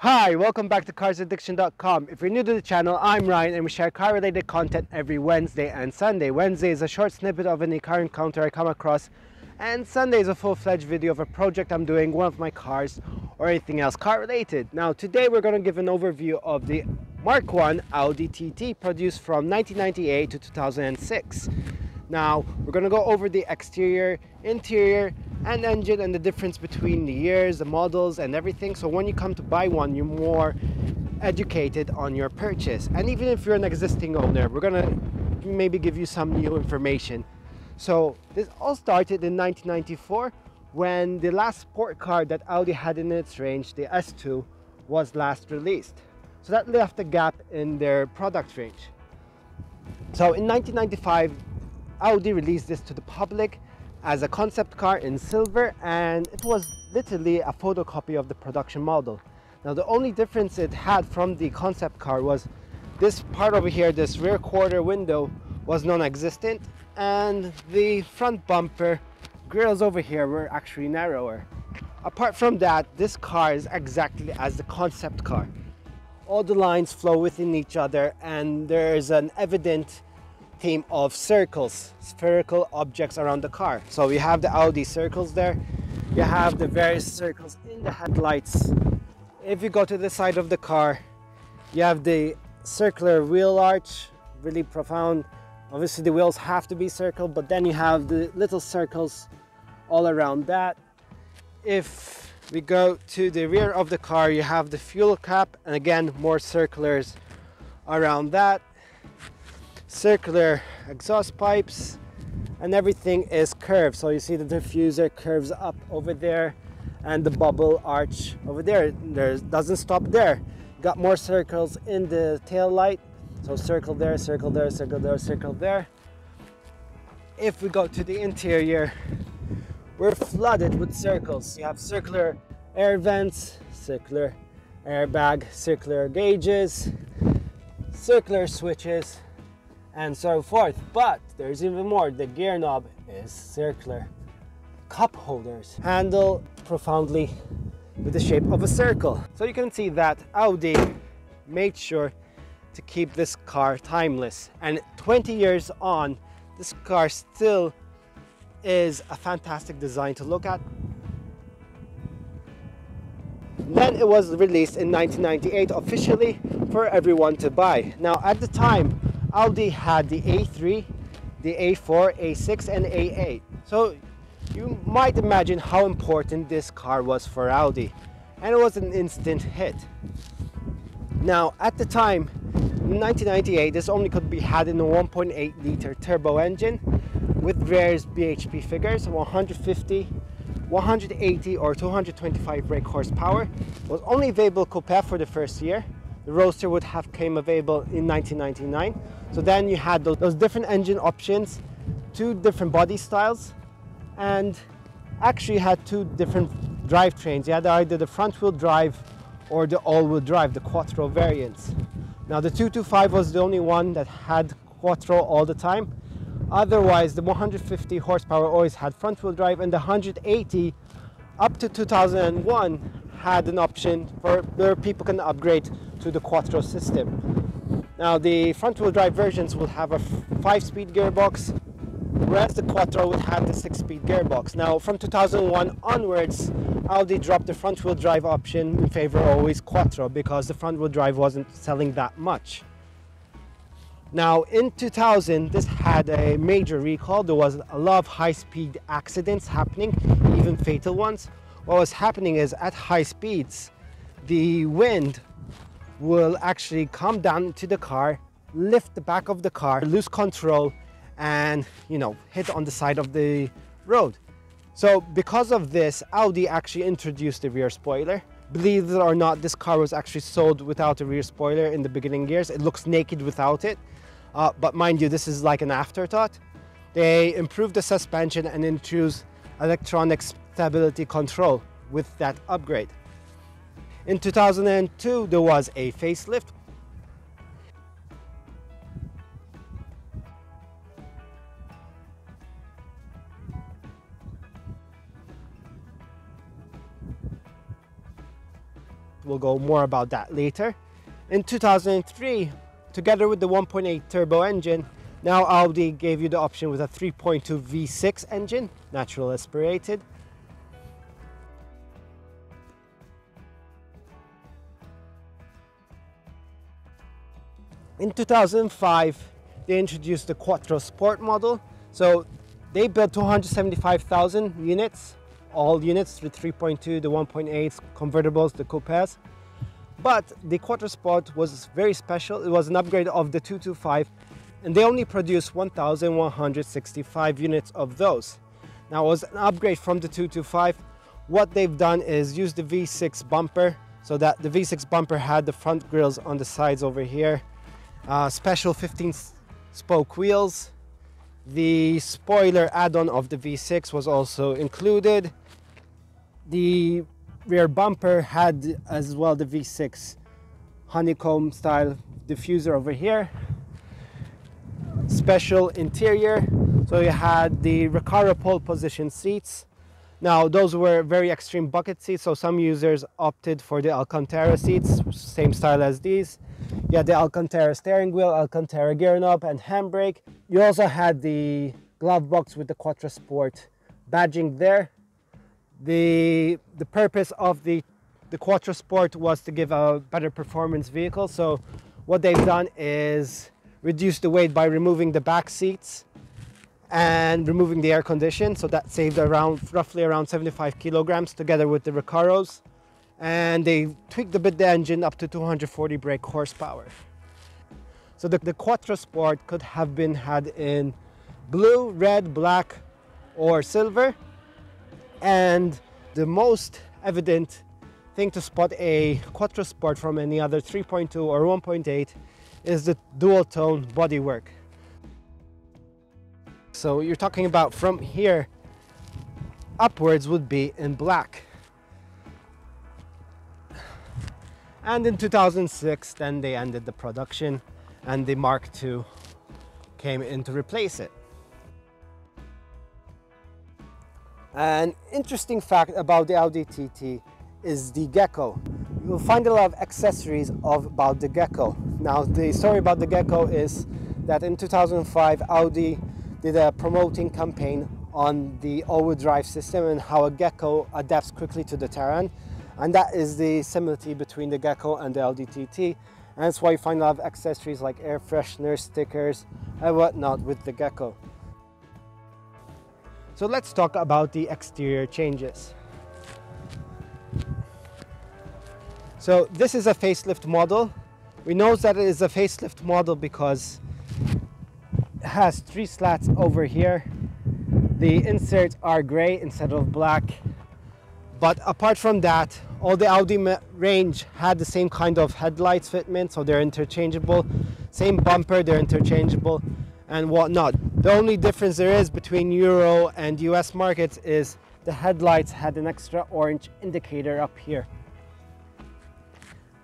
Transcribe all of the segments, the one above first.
Hi, welcome back to CarsAddiction.com. If you're new to the channel, I'm Ryan and we share car-related content every Wednesday and Sunday. Wednesday is a short snippet of any car encounter I come across, and Sunday is a full-fledged video of a project I'm doing, one of my cars, or anything else car-related. Now, today we're going to give an overview of the Mark 1 Audi TT produced from 1998 to 2006. Now, we're going to go over the exterior, interior, and engine and the difference between the years, the models, and everything. So when you come to buy one, you're more educated on your purchase. And even if you're an existing owner, we're going to maybe give you some new information. So this all started in 1994 when the last sport car that Audi had in its range, the S2, was last released. So that left a gap in their product range. So in 1995, Audi released this to the public as a concept car in silver, and it was literally a photocopy of the production model. Now the only difference it had from the concept car was this part over here, this rear quarter window, was non-existent, and the front bumper grills over here were actually narrower. Apart from that, this car is exactly as the concept car. All the lines flow within each other, and there is an evident theme of circles, spherical objects around the car. So we have the Audi circles there, you have the various circles in the headlights. If you go to the side of the car, you have the circular wheel arch, really profound. Obviously the wheels have to be circled, but then you have the little circles all around that. If we go to the rear of the car, you have the fuel cap, and again more circulars around that. Circular exhaust pipes, and everything is curved. So you see the diffuser curves up over there, and the bubble arch over there. Doesn't stop there. Got more circles in the tail light. So circle there, circle there, circle there, circle there. If we go to the interior, we're flooded with circles. You have circular air vents, circular airbag, circular gauges, circular switches, and so forth. But there's even more. The gear knob is circular. Cup holders handle profoundly with the shape of a circle. So you can see that Audi made sure to keep this car timeless, and 20 years on, this car still is a fantastic design to look at. Then it was released in 1998 officially for everyone to buy. Now at the time, Audi had the A3, the A4, A6, and A8. So you might imagine how important this car was for Audi, and it was an instant hit. Now at the time, in 1998, this only could be had in a 1.8 liter turbo engine with various bhp figures, 150, 180 or 225 brake horsepower. It was only available coupe for the first year. The Roadster would have came available in 1999. So then you had those different engine options, two different body styles, and actually had two different drivetrains. You had either the front wheel drive or the all-wheel drive, the Quattro variants. Now the 225 was the only one that had Quattro all the time. Otherwise, the 150 horsepower always had front wheel drive, and the 180 up to 2001 had an option where people can upgrade to the Quattro system. Now the front wheel drive versions will have a 5-speed gearbox, whereas the Quattro would have the 6-speed gearbox. Now from 2001 onwards, Audi dropped the front wheel drive option in favor of always Quattro because the front wheel drive wasn't selling that much. Now in 2000, this had a major recall. There was a lot of high-speed accidents happening, even fatal ones. What was happening is at high speeds, the wind will actually come down to the car, lift the back of the car, lose control, and hit on the side of the road. So because of this, Audi actually introduced the rear spoiler. Believe it or not, this car was actually sold without a rear spoiler in the beginning years. It looks naked without it, but mind you, this is like an afterthought. They improved the suspension and introduced electronic stability control with that upgrade. In 2002, there was a facelift. We'll go more about that later. In 2003, together with the 1.8 turbo engine, now Audi gave you the option with a 3.2 V6 engine, natural aspirated. In 2005, they introduced the Quattro Sport model. So they built 275,000 units, all units, the 3.2, the 1.8 convertibles, the coupes. But the Quattro Sport was very special. It was an upgrade of the 225, and they only produced 1,165 units of those. Now, it was an upgrade from the 225. What they've done is use the V6 bumper, so that the V6 bumper had the front grills on the sides over here. Special 15-spoke wheels. The spoiler add-on of the V6 was also included. The rear bumper had as well the V6 honeycomb style diffuser over here. Special interior, so you had the Recaro pole position seats. Now those were very extreme bucket seats, so some users opted for the Alcantara seats, same style as these. You had the Alcantara steering wheel, Alcantara gear knob and handbrake. You also had the glove box with the Quattro Sport badging there. The purpose of the Quattro Sport was to give a better performance vehicle. So what they've done is reduce the weight by removing the back seats and removing the air condition. So that saved roughly around 75 kilograms together with the Recaros. And they tweaked a bit the engine up to 240 brake horsepower. So the Quattro Sport could have been had in blue, red, black or silver. And the most evident thing to spot a Quattro Sport from any other 3.2 or 1.8 is the dual tone bodywork. So you're talking about from here upwards would be in black. And in 2006, then they ended the production and the Mark II came in to replace it. An interesting fact about the Audi TT is the Gecko. You'll find a lot of accessories about the Gecko. Now, the story about the Gecko is that in 2005, Audi did a promoting campaign on the all-wheel drive system and how a Gecko adapts quickly to the terrain. And that is the similarity between the Gecko and the Audi TT. And that's why you find a lot of accessories like air fresheners, stickers, and whatnot with the Gecko. So let's talk about the exterior changes. So this is a facelift model. We know that it is a facelift model because it has 3 slats over here. The inserts are gray instead of black. But apart from that, all the Audi range had the same kind of headlights fitment, so they're interchangeable. Same bumper, they're interchangeable and whatnot. The only difference there is between Euro and US markets is the headlights had an extra orange indicator up here.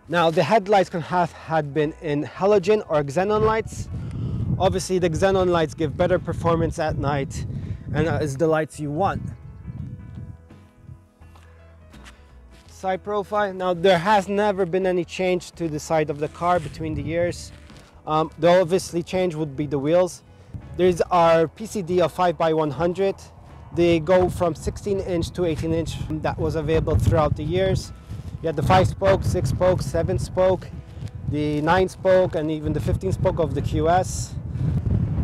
Now the headlights can have had been in halogen or xenon lights. Obviously the xenon lights give better performance at night and is the lights you want. Side profile. Now there has never been any change to the side of the car between the years. The obviously change would be the wheels. There's our PCD of 5x100. They go from 16-inch to 18-inch. That was available throughout the years. You had the 5-spoke, 6-spoke, 7-spoke, the 9-spoke, and even the 15-spoke of the QS.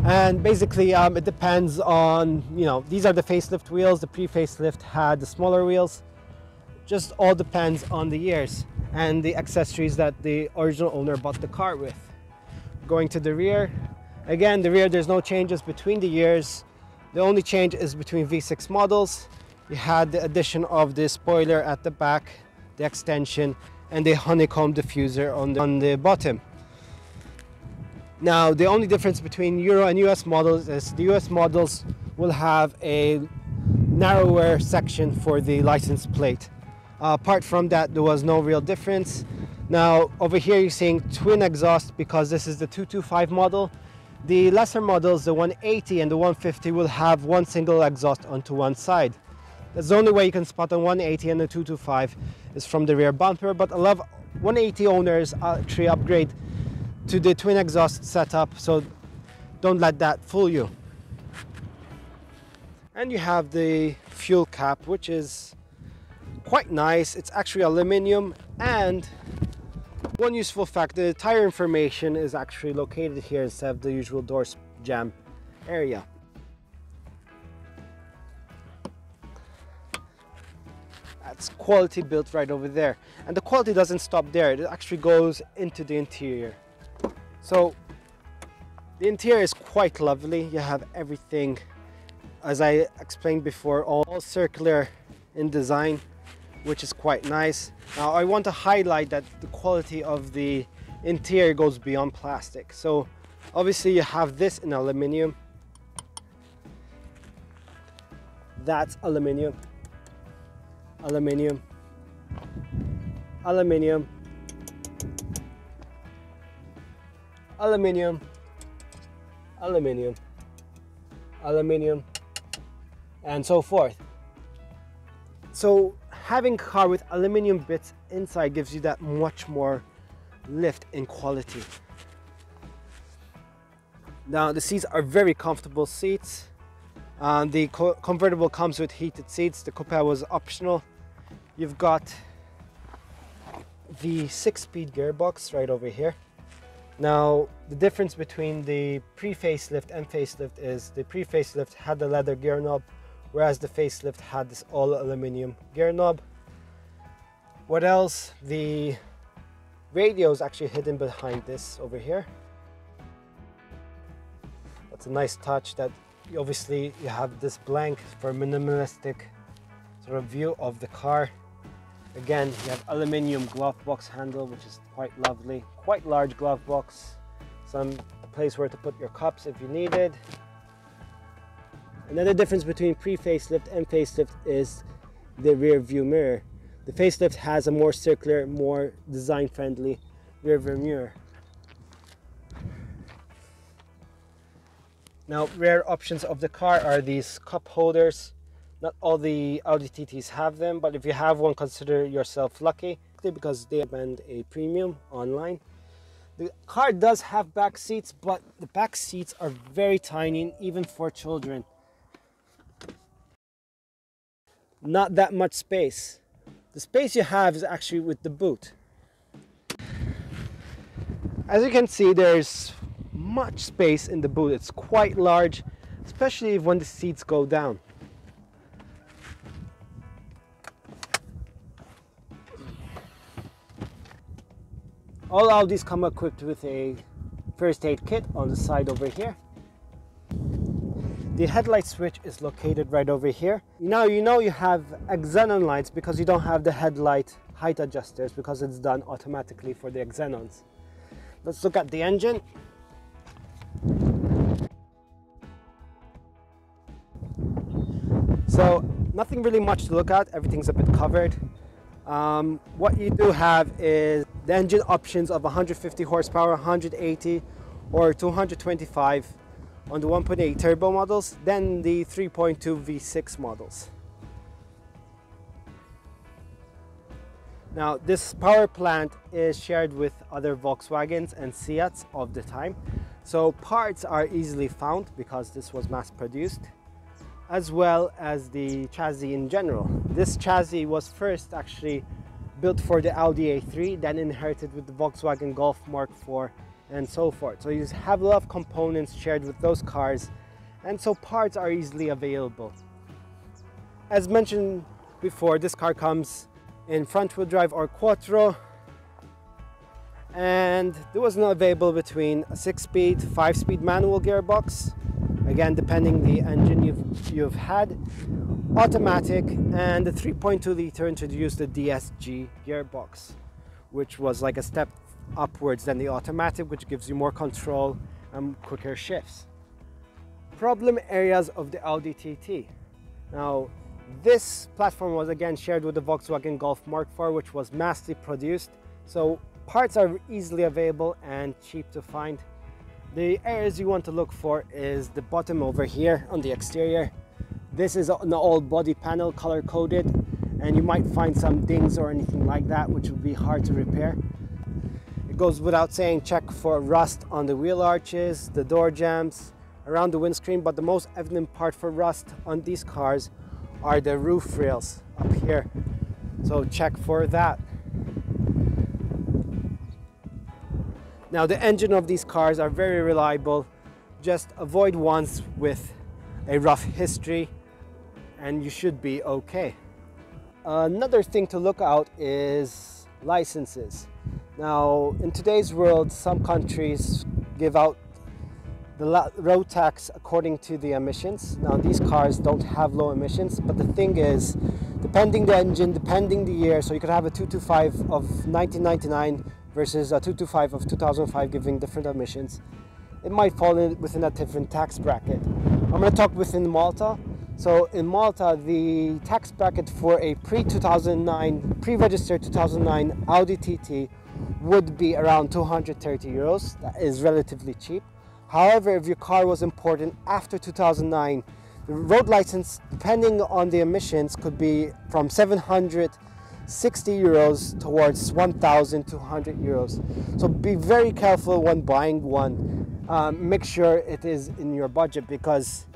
And basically, it depends on, these are the facelift wheels. The pre-facelift had the smaller wheels. Just all depends on the years and the accessories that the original owner bought the car with. Going to the rear, again, the rear, there's no changes between the years. The only change is between V6 models. You had the addition of the spoiler at the back, the extension, and the honeycomb diffuser on the bottom. Now, the only difference between Euro and US models is the US models will have a narrower section for the license plate. Apart from that, there was no real difference. Now, over here you're seeing twin exhaust because this is the 225 model. The lesser models, the 180 and the 150, will have one single exhaust onto one side. That's the only way you can spot a 180 and a 225 is from the rear bumper, but a lot of 180 owners actually upgrade to the twin exhaust setup, so don't let that fool you. And you have the fuel cap, which is quite nice. It's actually aluminum, and one useful fact, the tire information is actually located here instead of the usual door jamb area. That's quality built right over there. And the quality doesn't stop there, it actually goes into the interior. So the interior is quite lovely. You have everything, as I explained before, all circular in design, which is quite nice. Now I want to highlight that the quality of the interior goes beyond plastic. So obviously you have this in aluminum. That's aluminum. Aluminum. Aluminum. Aluminum. Aluminum. Aluminum. And so forth. So having a car with aluminum bits inside gives you that much more lift in quality. Now the seats are very comfortable seats. The convertible comes with heated seats. The coupe was optional. You've got the 6-speed gearbox right over here. Now the difference between the pre-facelift and facelift is the pre-facelift had the leather gear knob, whereas the facelift had this all aluminum gear knob. What else? The radio is actually hidden behind this over here. That's a nice touch. That obviously you have this blank for minimalistic sort of view of the car. Again, you have aluminum glove box handle, which is quite lovely. Quite large glove box. Some place where to put your cups if you needed. Another difference between pre-facelift and facelift is the rear view mirror. The facelift has a more circular, more design-friendly rear view mirror. Now, rare options of the car are these cup holders. Not all the Audi TTs have them, but if you have one, consider yourself lucky because they demand a premium online. The car does have back seats, but the back seats are very tiny, even for children. Not that much space. The space you have is actually with the boot. As you can see, there's much space in the boot. It's quite large, especially when the seats go down. All Audis come equipped with a first aid kit on the side over here. The headlight switch is located right over here. Now you know you have xenon lights because you don't have the headlight height adjusters because it's done automatically for the xenons. Let's look at the engine. So nothing really much to look at, everything's a bit covered. What you do have is the engine options of 150 horsepower, 180 or 225 on the 1.8 turbo models, then the 3.2 V6 models. Now this power plant is shared with other Volkswagens and Seats of the time, so parts are easily found because this was mass produced, as well as the chassis in general. This chassis was first actually built for the Audi A3, then inherited with the Volkswagen Golf Mark IV and so forth. So you have a lot of components shared with those cars, and so parts are easily available. As mentioned before, this car comes in front wheel drive or quattro, and there was no available between a 6-speed, 5-speed manual gearbox, again depending the engine you've had, automatic, and the 3.2 liter introduced the DSG gearbox, which was like a step upwards than the automatic, which gives you more control and quicker shifts. Problem areas of the Audi TT. Now this platform was again shared with the Volkswagen Golf Mark IV, which was massively produced, so parts are easily available and cheap to find. The areas you want to look for is the bottom over here on the exterior. This is an old body panel, color coded, and you might find some dings or anything like that, which would be hard to repair. It goes without saying, check for rust on the wheel arches, the door jambs, around the windscreen, but the most evident part for rust on these cars are the roof rails up here. So check for that. Now the engine of these cars are very reliable. Just avoid ones with a rough history and you should be okay. Another thing to look out is licenses. Now in today's world, some countries give out the road tax according to the emissions. Now these cars don't have low emissions, but the thing is, depending the engine, depending the year, so you could have a 225 of 1999 versus a 225 of 2005 giving different emissions. It might fall within a different tax bracket. I'm going to talk within Malta. So in Malta, the tax bracket for a pre-registered 2009 Audi TT would be around 230 euros. That is relatively cheap. However, if your car was imported after 2009, the road license, depending on the emissions, could be from 760 euros towards 1,200 euros. So be very careful when buying one. Make sure it is in your budget, because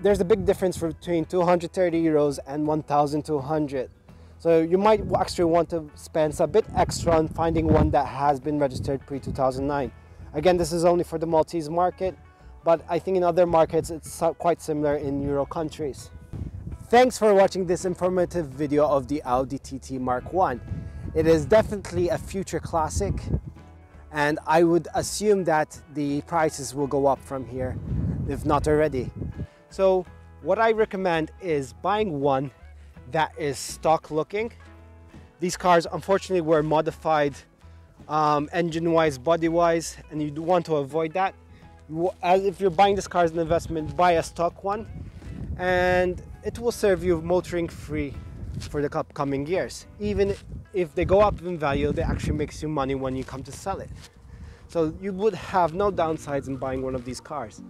there's a big difference between 230 euros and 1,200. So you might actually want to spend a bit extra on finding one that has been registered pre-2009. Again, this is only for the Maltese market, but I think in other markets it's quite similar in Euro countries. Thanks for watching this informative video of the Audi TT Mark 1. It is definitely a future classic, and I would assume that the prices will go up from here, if not already. So what I recommend is buying one that is stock looking. These cars unfortunately were modified engine-wise, body-wise, and you do want to avoid that. As if you're buying this car as an investment, buy a stock one, and it will serve you motoring free for the upcoming years. Even if they go up in value, they actually makes you money when you come to sell it. So you would have no downsides in buying one of these cars.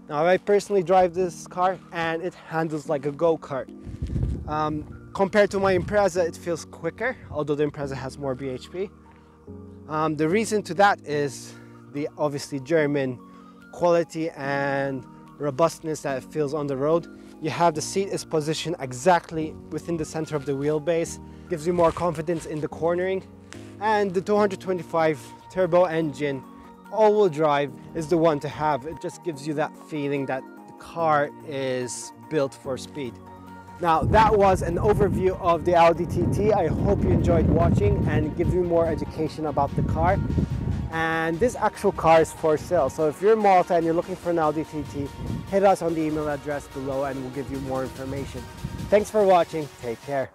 Now I personally drive this car and it handles like a go-kart. Compared to my Impreza, it feels quicker, although the Impreza has more bhp. The reason to that is the obviously German quality and robustness that it feels on the road. You have the seat is positioned exactly within the center of the wheelbase, gives you more confidence in the cornering, and the 225 turbo engine all-wheel drive is the one to have. It just gives you that feeling that the car is built for speed. Now that was an overview of the Audi TT. I hope you enjoyed watching and give you more education about the car. And this actual car is for sale. So if you're in Malta and you're looking for an Audi TT, hit us on the email address below and we'll give you more information. Thanks for watching. Take care.